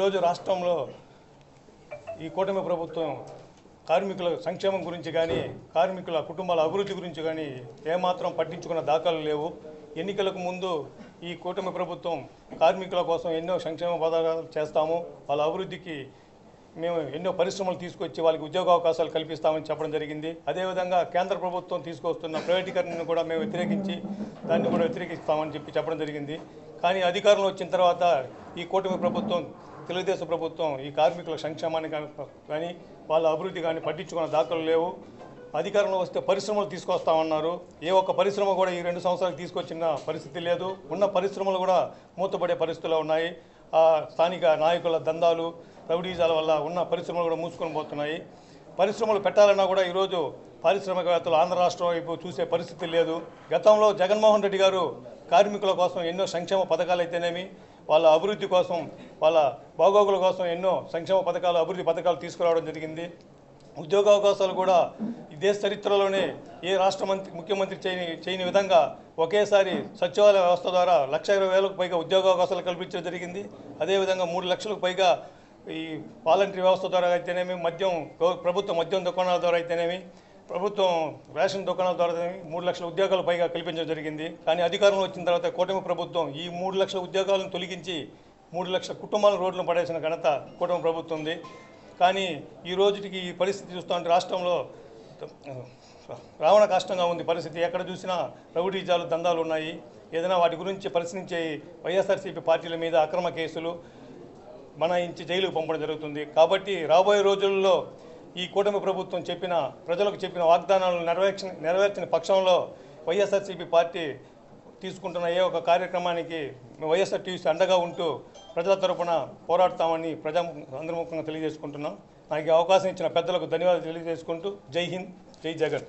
ఈరోజు రాష్ట్రంలో ఈ కూటమి ప్రభుత్వం కార్మికుల సంక్షేమం గురించి కానీ కార్మికుల కుటుంబాల అభివృద్ధి గురించి కానీ ఏమాత్రం పట్టించుకున్న దాఖలు లేవు. ఎన్నికలకు ముందు ఈ కూటమి ప్రభుత్వం కార్మికుల కోసం ఎన్నో సంక్షేమ పథకాలు చేస్తాము, వాళ్ళ అభివృద్ధికి మేము ఎన్నో పరిశ్రమలు తీసుకొచ్చి వాళ్ళకి ఉద్యోగ అవకాశాలు కల్పిస్తామని చెప్పడం జరిగింది. అదేవిధంగా కేంద్ర ప్రభుత్వం తీసుకొస్తున్న ప్రైవేటీకరణను కూడా మేము దాన్ని కూడా వ్యతిరేకిస్తామని చెప్పడం జరిగింది. కానీ అధికారంలో వచ్చిన తర్వాత ఈ కూటమి ప్రభుత్వం, తెలుగుదేశం ప్రభుత్వం ఈ కార్మికుల సంక్షేమాన్ని కానీ వాళ్ళ అభివృద్ధి కానీ పట్టించుకున్న దాఖలు లేవు. అధికారంలో వస్తే పరిశ్రమలు తీసుకొస్తామన్నారు. ఏ ఒక్క పరిశ్రమ కూడా ఈ 2 సంవత్సరాలు తీసుకొచ్చిన పరిస్థితి లేదు. ఉన్న పరిశ్రమలు కూడా మూతపడే పరిస్థితుల్లో ఉన్నాయి. స్థానిక నాయకుల దందాలు, రౌడీజాల వల్ల ఉన్న పరిశ్రమలు కూడా మూసుకొని పోతున్నాయి. పరిశ్రమలు పెట్టాలన్నా కూడా ఈరోజు పారిశ్రామికవేత్తలు ఆంధ్ర రాష్ట్రం వైపు చూసే పరిస్థితి లేదు. గతంలో జగన్మోహన్ రెడ్డి గారు కార్మికుల కోసం ఎన్నో సంక్షేమ పథకాలు అయితేనేమి, వాళ్ళ అభివృద్ధి కోసం, వాళ్ళ బాగోగుల కోసం ఎన్నో సంక్షేమ పథకాలు, అభివృద్ధి పథకాలు తీసుకురావడం జరిగింది. ఉద్యోగ అవకాశాలు కూడా ఈ దేశ చరిత్రలోనే ఏ రాష్ట్ర ముఖ్యమంత్రి చేయని విధంగా ఒకేసారి సచివాలయ వ్యవస్థ ద్వారా 1,20,000కు పైగా ఉద్యోగ అవకాశాలు కల్పించడం జరిగింది. అదేవిధంగా 3 లక్షలకు పైగా ఈ వాలంటరీ వ్యవస్థ ద్వారా అయితేనేమి, ప్రభుత్వ మద్యం దుకాణాల ద్వారా అయితేనేమి, ప్రభుత్వం రేషన్ దుకాణాల ద్వారా 3 లక్షల ఉద్యోగాలు పైగా కల్పించడం జరిగింది. కానీ అధికారంలో వచ్చిన తర్వాత కూటమి ప్రభుత్వం ఈ 3 లక్షల ఉద్యోగాలను తొలగించి 3 లక్షల కుటుంబాలను రోడ్లను పడేసిన ఘనత కూటమి ప్రభుత్వం ఉంది. కానీ ఈ రోజుకి ఈ పరిస్థితి చూస్తుంటే రాష్ట్రంలో రావణ కష్టంగా ఉంది పరిస్థితి. ఎక్కడ చూసినా రౌడీజాలు, దందాలు ఉన్నాయి. ఏదైనా వాటి గురించి పరిశీలించే వైఎస్ఆర్సీపీ పార్టీల మీద అక్రమ కేసులు బనాయించి జైలుకు పంపడం జరుగుతుంది. కాబట్టి రాబోయే రోజుల్లో ఈ కూటమి ప్రభుత్వం ప్రజలకు చెప్పిన వాగ్దానాలను నెరవేర్చిన పక్షంలో వైఎస్ఆర్సీపీ పార్టీ తీసుకుంటున్న ఏ ఒక కార్యక్రమానికి వైఎస్ఆర్ టీవీ అండగా ఉంటూ ప్రజల తరపున పోరాడతామని అందరి ముఖంగా తెలియజేసుకుంటున్నాం. నాకు అవకాశం ఇచ్చిన పెద్దలకు ధన్యవాదాలు తెలియజేసుకుంటూ జై హింద్, జై జగన్.